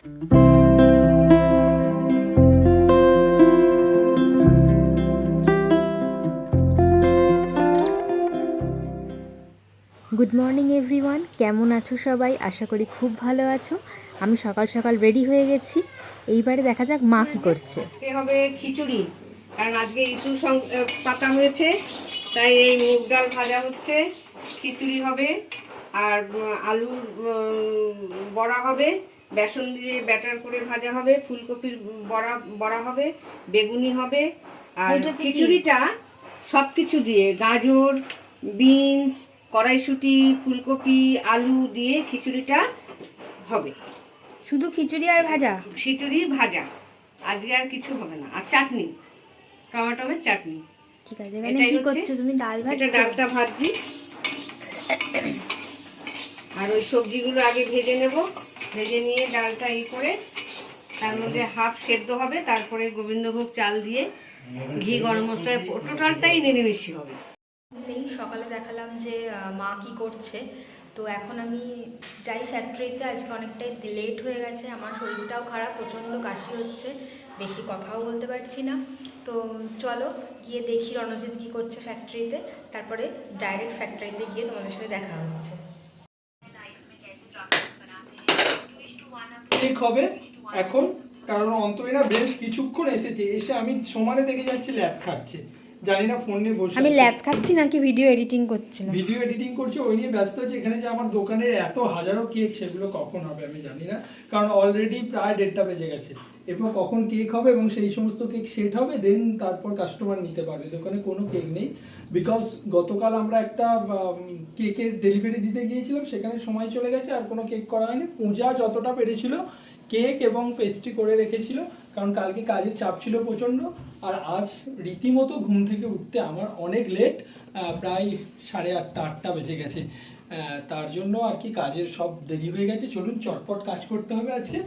Good morning everyone, কেমন আছো সবাই? আশা করি খুব ভালো আছো। আমি সকাল সকাল রেডি হয়ে গেছি। এইবারে দেখা যাক মা কি করছে। আজকে হবে খিচুড়ি, কারণ আজকে ইঁচু পাতা হয়েছে, তাই এই মুগ ডাল ভাজা হচ্ছে, খিচুড়ি হবে, আর আলুর বড়া হবে, বেসন দিয়ে ব্যাটার করে ভাজা হবে, ফুলকপির বড়া হবে, বেগুনি হবে। আর খিচুড়িটা সব কিছু দিয়ে, গাজর, বিনস, কড়াইশুঁটি, ফুলকপি, আলু দিয়ে খিচুড়িটা হবে। শুধু খিচুড়ি আর ভাজা? খিচুড়ি ভাজা, আজকে আর কিছু হবে না। আর চাটনি, টমেটোর চাটনি। ঠিক আছে। এখানে কি করছো তুমি? ডাল ভাজছো? এটা ডালটা ভাজছি, আর ওই সবজিগুলো আগে ভেজে নেব। ভেজে নিয়ে ডালটা করে তার মধ্যে হাফ সেদ্ধ হবে, তারপরে গোবিন্দভোগ চাল দিয়ে ঘি গরম মশলা, টোটালটাই নিরামিষি হবে। সকালে দেখালাম যে মা কি করছে, তো এখন আমি যাই ফ্যাক্টরিতে। আজকে অনেকটাই লেট হয়ে গেছে, আমার শরীরটাও খারাপ, প্রচণ্ড কাশি হচ্ছে, বেশি কথাও বলতে পারছি না। তো চলো গিয়ে দেখি রণজিৎ কী করছে ফ্যাক্টরিতে, তারপরে ডাইরেক্ট ফ্যাক্টরিতে গিয়ে তোমাদের সাথে দেখা হচ্ছে। ঠিক হবে এখন, কারণ অন্তরীণা বেশ কিছুক্ষণ এসে আমি সমানে দেখে যাচ্ছি ল্যাদ খাচ্ছে। জানি না ফোন নিয়ে বসে আমি ল্যাদ খাচ্ছি নাকি ভিডিও এডিটিং করছিলাম। ভিডিও এডিটিং করছে, ওই নিয়ে ব্যস্ত আছে। এখানে যে আমার দোকানের এত হাজারো কেক, সেগুলো কখন হবে আমি জানি না, কারণ অলরেডি প্রায় 1:30 বেজে গেছে। এরপর কখন কেক হবে এবং সেই সমস্ত কেক সেট হবে, দেন তারপর কাস্টমার নিতে পারবে। দোকানে কোনো কেক নেই, বিকজ গতকাল আমরা একটা কেকের ডেলিভারি দিতে গিয়েছিলাম, সেখানে সময় চলে গেছে, আর কোনো কেক করা হয়নি। পূজা যতটা পেরেছিল কেক এবং পেস্ট্রি করে রেখেছিল, কারণ কালকে কাজের চাপ ছিল প্রচণ্ড। আর আজ রীতিমতো ঘুম থেকে উঠতে আমার অনেক লেট, প্রায় 8:30 বেজে গেছে। তার জন্য আর কি কাজের সব দেরি হয়ে গেছে। চলুন চটপট কাজ করতে হবে আজকে,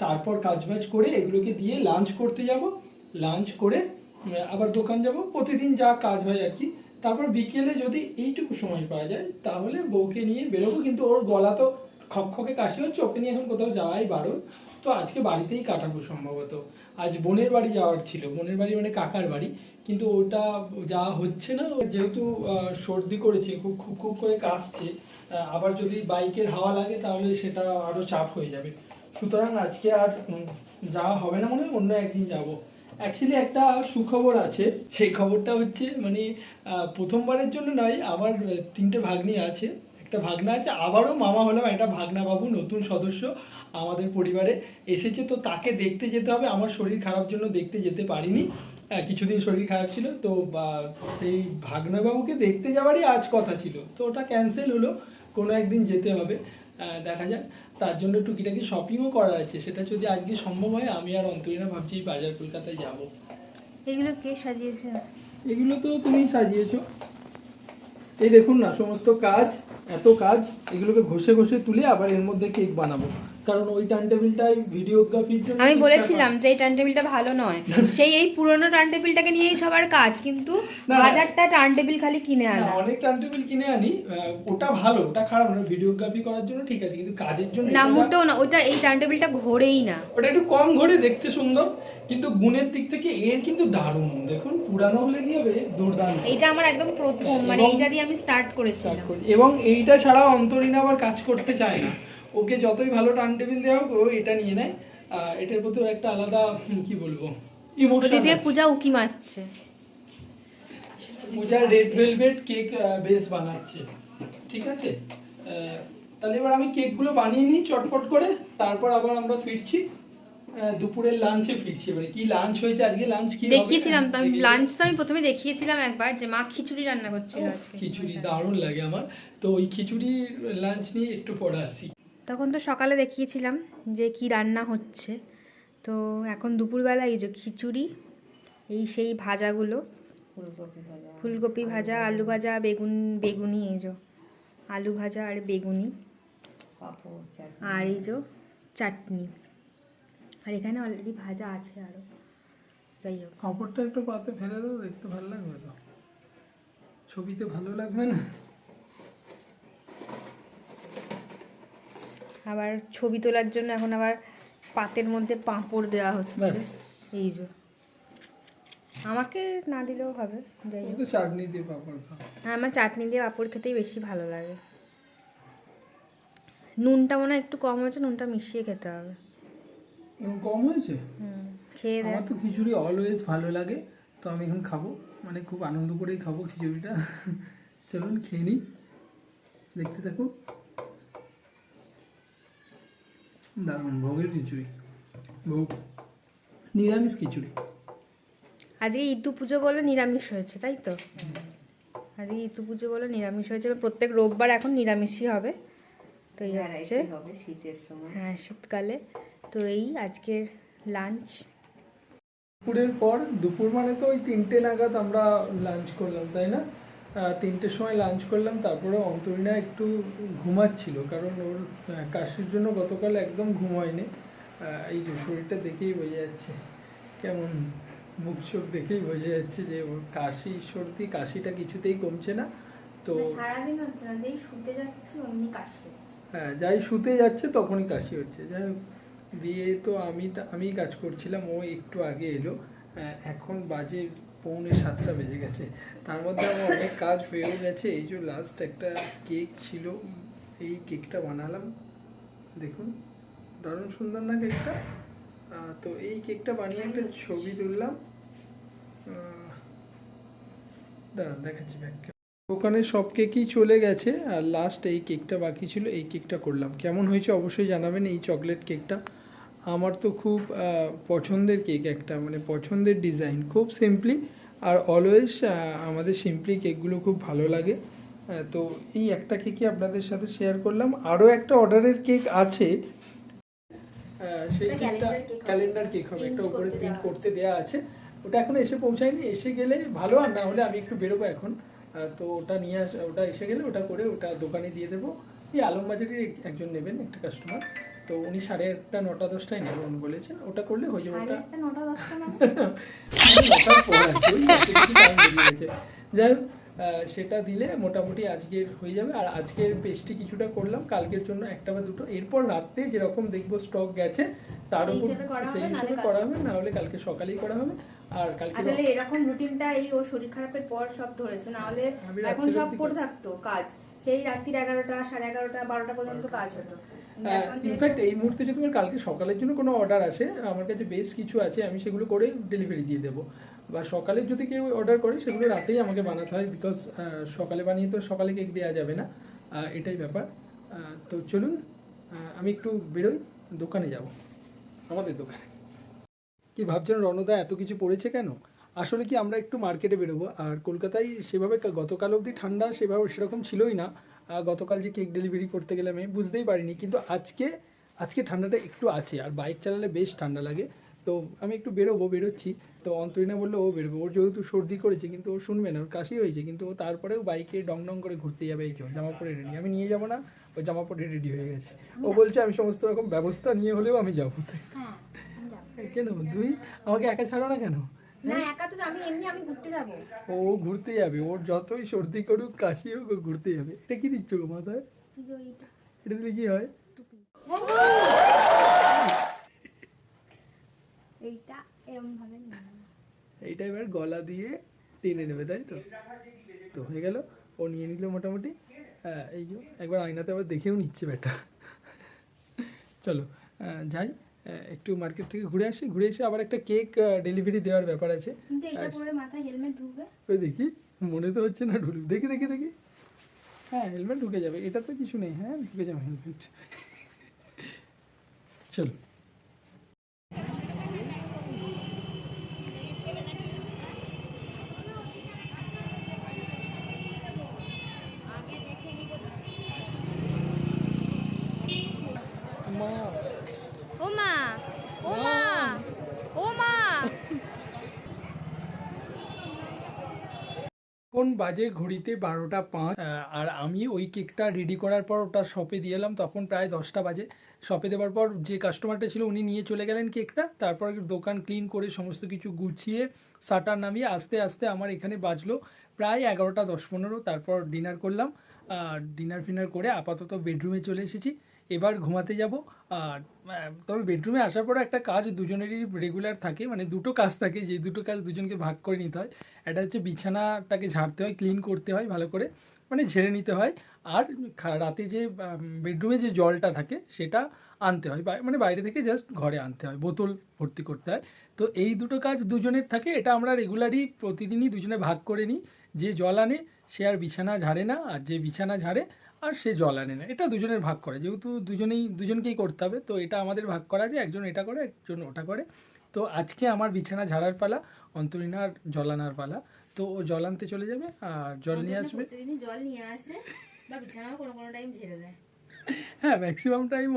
তারপর কাজবাজ করে এগুলোকে দিয়ে লাঞ্চ করতে যাব। লাঞ্চ করে আবার দোকান যাব, প্রতিদিন যা কাজ হয় আর কি। তারপর বিকেলে যদি এইটুকু সময় পাওয়া যায় তাহলে বউকে নিয়ে বেরোবো, কিন্তু ওর গলা তো খকখকে কাশি হচ্ছে, ওকে নিয়ে এখন কোথাও যাওয়াই বারণ। তো আজকে বাড়িতেই কাটাবো সম্ভবত। আজ বোনের বাড়ি যাওয়ার ছিল, বোনের বাড়ি মানে কাকার বাড়ি, কিন্তু ওটা যাওয়া হচ্ছে না। যেহেতু সর্দি করেছে, খুব খুব খুব করে কাশছে, আবার যদি বাইকের হাওয়া লাগে তাহলে সেটা আরও চাপ হয়ে যাবে। সুতরাং আজকে আর যাওয়া হবে না, মনে হয় অন্য একদিন যাবো। অ্যাকচুয়ালি একটা সুখবর আছে, সেই খবরটা হচ্ছে মানে প্রথমবারের জন্য নয়, আমার 3টে ভাগ্নি আছে, একটা ভাগনা আছে, আবারও মামা হলাম, একটা ভাগনা বাবু নতুন সদস্য আমাদের পরিবারে এসেছে। তো তাকে দেখতে যেতে হবে, আমার শরীর খারাপ জন্য দেখতে যেতে পারিনি, কিছুদিন শরীর খারাপ ছিল। তো সেই ভাগনা বাবুকে দেখতে যাওয়ারই আজ কথা ছিল, তো ওটা ক্যান্সেল হলো, কোনো একদিন যেতে হবে, দেখা যাক। তার জন্য টুকিটাকি শপিংও করা আছে, সেটা যদি আজকে সম্ভব হয় আমি আর অন্তরীণা ভাবছি বাজার কলকাতায় যাব। এগুলো কে সাজিয়েছে? এগুলো তো তুমি সাজিয়েছো, এই দেখুন না, সমস্ত কাজ, এত কাজ, এগুলোকে ঘষে ঘষে তুলে আবার এর মধ্যে কেক বানাবো, কারণ ওই টার্ন টেবিলটাই ভিডিওগ্রাফির জন্য। আমি বলেছিলাম যে এই টার্ন টেবিলটা ভালো নয়, সেই এই পুরনো টার্ন টেবিলটাকে নিয়েই সবার কাজ, কিন্তু হাজারটা টার্ন টেবিল খালি কিনে আনা। অনেক টার্ন টেবিল কিনে আনি, ওটা ভালো, ওটা খারাপ না, ভিডিওগ্রাফি করার জন্য ঠিক আছে, কিন্তু কাজের জন্য না, মোটেও না। ওটা এই টার্ন টেবিলটা ঘোরেই না, ওটা একটু কম ঘোরে, দেখতে সুন্দর, কিন্তু গুণের দিক থেকে এর কিন্তু দারুণ। দেখুন পুরানো হলে কি হবে, দুর্দান্ত। এইটা আমার একদম প্রথম, মানে এইটা দিয়ে আমি স্টার্ট করেছিলাম। এবং এইটা ছাড়া অন্তরীণা আবার কাজ করতে চায় না, ওকে যতই ভালো টার্ন টেবিল দেওয়া হোক ও এটা নিয়ে নেয়। এটার প্রতি একটা আলাদা কি বলবো ইমোশন আছে। পূজা উকি মারছে, পূজা রেড ভেলভেট কেক বেস বানাচ্ছে, ঠিক আছে। তাহলে এবার আমি কেকগুলো বানিয়ে নিই চটপট করে, তারপর আবার আমরা ফিরছি, দুপুরের লাঞ্চে ফিরছি। এবারে কি লাঞ্চ হয়েছে আজকে, লাঞ্চ কি দেখিয়েছিলাম তো আমি, লাঞ্চ তো আমি প্রথমে দেখিয়েছিলাম একবার, যে মা খিচুড়ি রান্না করছিল আজকে। খিচুড়ি দারুণ লাগে আমার, তো ওই খিচুড়ি লাঞ্চ নিয়ে একটু পরে আসছি। তখন তো সকালে দেখিয়েছিলাম যে কি রান্না হচ্ছে, তো এখন দুপুরবেলা এই যে খিচুড়ি, এই সেই ভাজাগুলো, ফুলকপি ভাজা, আলু ভাজা, বেগুনি, এই যে আলু ভাজা আর বেগুনি, আর এই যে চাটনি, আর এখানে অলরেডি ভাজা আছে আরও। যাই হোক, পাঁপড়টা একটু পাতে ফেলে দাও, একটু ভালো লাগবে তো, ছবিতে ভালো লাগবে না? আবার ছবি তোলার জন্য এখন আবার পাতের মধ্যে পাঁপড় দেওয়া হচ্ছে। ব্যাস। এই যে আমাকে না দিলেও হবে, যাই ও হোক। তো চাটনি দিয়ে পাপড় খাও। আমার চাটনি দিয়ে পাঁপড় খেতেই বেশি ভালো লাগে। নুনটা মনে হয় একটু কম হয়েছে, নুনটা মিশিয়ে খেতে হবে। কম হয়েছে? খেয়ে দেখ। আমার তো খিচুড়ি অলওয়েজ ভালো লাগে, তো আমি এখন খাবো, মানে খুব আনন্দ করেই খাবো খিচুড়িটা। চলুন খেয়ে নিই, দেখতে থাকুন। দারুণ ভোগের খিচুড়ি, ভোগ নিরামিষ খিচুড়ি। আজকে ইতু পুজো বলে নিরামিষ হয়েছে, তাই তো? আজকে ইতু পুজো বলে নিরামিষ হয়েছে, প্রত্যেক রোববার এখন নিরামিষই হবে। তো এই হচ্ছে, ভ্যারাইটি হবে শীতের সময়। হ্যাঁ শীতকালে। তো এই আজকের লাঞ্চ। দুপুরের পর, দুপুর মানে তো ওই 3টে নাগাদ আমরা লাঞ্চ করলাম, তাই না? 3টের সময় লাঞ্চ করলাম, তারপরে অন্তরিনা একটু ঘুমাচ্ছিল, কারণ ওর কাশির জন্য গতকাল একদম ঘুম হয়নি। এই যে শরীরটা দেখেই বোঝা যাচ্ছে, কেমন মুখ চোখ দেখেই বোঝা যাচ্ছে যে ওর কাশি সর্দি, কাশিটা কিছুতেই কমছে না। তো সারাদিন হচ্ছে না, যেই শুতে যাচ্ছে অমনি কাশি হচ্ছে। হ্যাঁ, যাই শুতে যাচ্ছে তখনই কাশি হচ্ছে। যাই হোক, দিয়ে তো আমি কাজ করছিলাম, ও একটু আগে এলো। এখন বাজে 6:45 বেজে গেছে, তার মধ্যে আমার অনেক কাজ হয়েও গেছে। এই যে লাস্ট একটা কেক ছিল, এই কেকটা বানালাম, দেখুন দারুণ সুন্দর না কেকটা? তো এই কেকটা বানিয়ে একটা ছবি তুললাম, দাঁড়ান দেখাচ্ছি ব্যাগটা। দোকানে সব কেকই চলে গেছে, আর লাস্ট এই কেকটা বাকি ছিল, এই কেকটা করলাম। কেমন হয়েছে অবশ্যই জানাবেন। এই চকলেট কেকটা আমার তো খুব পছন্দের কেক, একটা মানে পছন্দের ডিজাইন, খুব সিম্পলি, আর অলওয়েজ আমাদের সিম্পলি কেকগুলো খুব ভালো লাগে। তো এই একটা কেকই আপনাদের সাথে শেয়ার করলাম। আরও একটা অর্ডারের কেক আছে, সেই কেকটা ক্যালেন্ডার কেক হবে, একটা উপরে প্রিন্ট করতে দেওয়া আছে। ওটা এখনো এসে পৌঁছায়নি, এসে গেলে ভালো, আর না হলে আমি একটু বেরোবো এখন। তো ওটা নিয়ে ওটা এসে গেলে ওটা করে ওটা দোকানে দিয়ে দেবো। এই আলমবাজারের একজন নেবেন, একটা কাস্টমার, তো উনি 8:30, 9টা, 10টায় নেবেন বলেছেন। ওটা করলে হয়ে যাবে। ওটা 9টা 10টা মানে? ওটার পর আর কি, ওই কিছু টাইম বেরিয়ে গেছে। যাই হোক, সেটা দিলে মোটামুটি আজকের হয়ে যাবে। আর আজকের পেস্ট্রি কিছুটা করলাম, কালকের জন্য একটা বা দুটো, এরপর রাতে যেরকম দেখবো স্টক গেছে তার উপর সেই হিসেবে করা হবে, না হলে কালকে সকালেই করা হবে। আর কালকে আসলে এরকম রুটিনটা এই ও শরীর খারাপের পর সব ধরেছে, না হলে এখন সব পড়ে থাকতো কাজ, সেই রাত্রির 11টা, 11:30, 12টা পর্যন্ত কাজ হতো। ইনফ্যাক্ট এই মুহূর্তে যদি আমার কালকে সকালের জন্য কোনো অর্ডার আসে, আমার কাছে বেশ কিছু আছে, আমি সেগুলো করে ডেলিভারি দিয়ে দেবো। বা সকালে যদি কেউ অর্ডার করে, সেগুলো রাতেই আমাকে বানাতে হয়, বিকজ সকালে বানিয়ে তো সকালে কেক দেওয়া যাবে না, এটাই ব্যাপার। তো চলুন, আমি একটু বেরোই, দোকানে যাব, আমাদের দোকানে। কি ভাবছেন রণদা এত কিছু পড়েছে কেন? আসলে কি আমরা একটু মার্কেটে বেরোবো, আর কলকাতায় সেভাবে গতকাল অবধি ঠান্ডা সেরকম ছিলই না। গতকাল যে কেক ডেলিভারি করতে গেলাম আমি বুঝতেই পারিনি, কিন্তু আজকে ঠান্ডাটা একটু আছে, আর বাইক চালালে বেশ ঠান্ডা লাগে। তো আমি একটু বেরোচ্ছি। তো অন্তরিনা বললো ও বেরোবো, ওর যেহেতু সর্দি করেছে, কিন্তু ও শুনবে না, ওর কাশি হয়েছে, কিন্তু ও তারপরেও বাইকে ডং ডং করে ঘুরতে যাবে। এই জামা পরে রেডি, আমি নিয়ে যাবো না, ও জামা পরে রেডি হয়ে গেছে। ও বলছে আমি সমস্ত রকম ব্যবস্থা নিয়ে হলেও আমি যাবো। কেন তুই আমাকে একা ছাড়ো না কেন? না একা তো আমি ঘুরতে যাব। ও ঘুরতে যাবে, ওর যতই সর্দি করুক, কাশি হোক, ও ঘুরতে যাবে। এটা কি দিচ্ছ গো মাথায়? এটা দিলে কি হয়? এইটা এরকম ভাবে এইটা এবার গলা দিয়ে টেনে নেবে, তাই তো? তো হয়ে গেল, ও নিয়ে নিল মোটামুটি। এই যে একবার আয়নাতে আবার দেখেও নিচ্ছে বেটা। চলো যাই, একটু মার্কেট থেকে ঘুরে আসি, ঘুরে এসে আবার একটা কেক ডেলিভারি দেওয়ার ব্যাপার আছে। কিন্তু এটা পরে মাথায় হেলমেট ঢুকবে? ওই দেখি, মনে তো হচ্ছে না ঢুকবে, দেখি। হ্যাঁ হেলমেট ঢুকে যাবে, এটা তো কিছু নেই, হ্যাঁ ঢুকে যাবে হেলমেট। চলো। এখন বাজে ঘড়িতে 12:05, আর আমি ওই কেকটা রেডি করার পর ওটা শপে দিয়ে এলাম, তখন প্রায় 10টা বাজে। শপে দেওয়ার পর যে কাস্টমারটা ছিল উনি নিয়ে চলে গেলেন কেকটা, তারপর দোকান ক্লিন করে সমস্ত কিছু গুছিয়ে শাটার নামিয়ে আস্তে আস্তে আমার এখানে বাজলো প্রায় 11টা 10-15। তারপর ডিনার করলাম, ডিনার ফিনার করে আপাতত বেডরুমে চলে এসেছি। এবার ঘুমাতে যাব। আর তবে বেডরুমে আসার পরে একটা কাজ দুজনেরই রেগুলার থাকে, মানে দুটো কাজ থাকে, যে দুটো কাজ দুজনকে ভাগ করে নিতে হয়। একটা হচ্ছে বিছানাটাকে ঝাড়তে হয়, ক্লিন করতে হয় ভালো করে, মানে ঝেড়ে নিতে হয়। আর রাতে যে বেডরুমে যে জলটা থাকে সেটা আনতে হয়, মানে বাইরে থেকে জাস্ট ঘরে আনতে হয়, বোতল ভর্তি করতে হয়। তো এই দুটো কাজ দুজনের থাকে, এটা আমরা রেগুলারই প্রতিদিনই দুজনে ভাগ করে নিই। যে জল আনে সে আর বিছানা ঝাড়ে না, আর যে বিছানা ঝাড়ে আর সে জল আনে না, এটা দুজনের ভাগ করে, যেহেতু দুজনকেই করতে হবে। তো এটা আমাদের ভাগ করা, যে একজন এটা করে একজন ওটা করে। তো আজকে আমার বিছানা ঝাড়ার পালা, অন্তরীণার জল আনার পালা। তো ও জল আনতে চলে যাবে আর জল নিয়ে আসবে। প্রতিদিনই জল নিয়ে আসে বা বিছানাও কোনো কোনো টাইম ঝেড়ে দেয়। হ্যাঁ, ম্যাক্সিমাম টাইম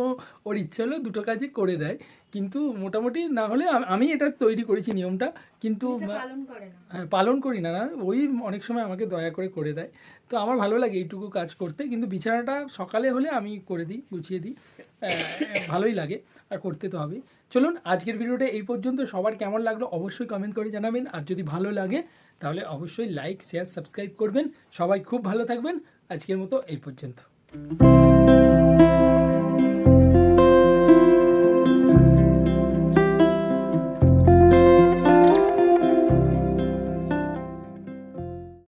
ওর ইচ্ছে হলো দুটো কাজই করে দেয়, কিন্তু মোটামুটি না হলে আমি এটা তৈরি করেছি নিয়মটা, কিন্তু পালন করে না। হ্যাঁ, পালন করি না, ওই অনেক সময় আমাকে দয়া করে দেয়। তো আমার ভালো লাগে এইটুকু কাজ করতে, কিন্তু বিছানাটা সকালে হলে আমি করে দিই, গুছিয়ে দিই, ভালোই লাগে, আর করতে তো হবেই। চলুন, আজকের ভিডিওটা এই পর্যন্ত। সবার কেমন লাগলো অবশ্যই কমেন্ট করে জানাবেন, আর যদি ভালো লাগে তাহলে অবশ্যই লাইক, শেয়ার, সাবস্ক্রাইব করবেন। সবাই খুব ভালো থাকবেন। আজকের মতো এই পর্যন্ত।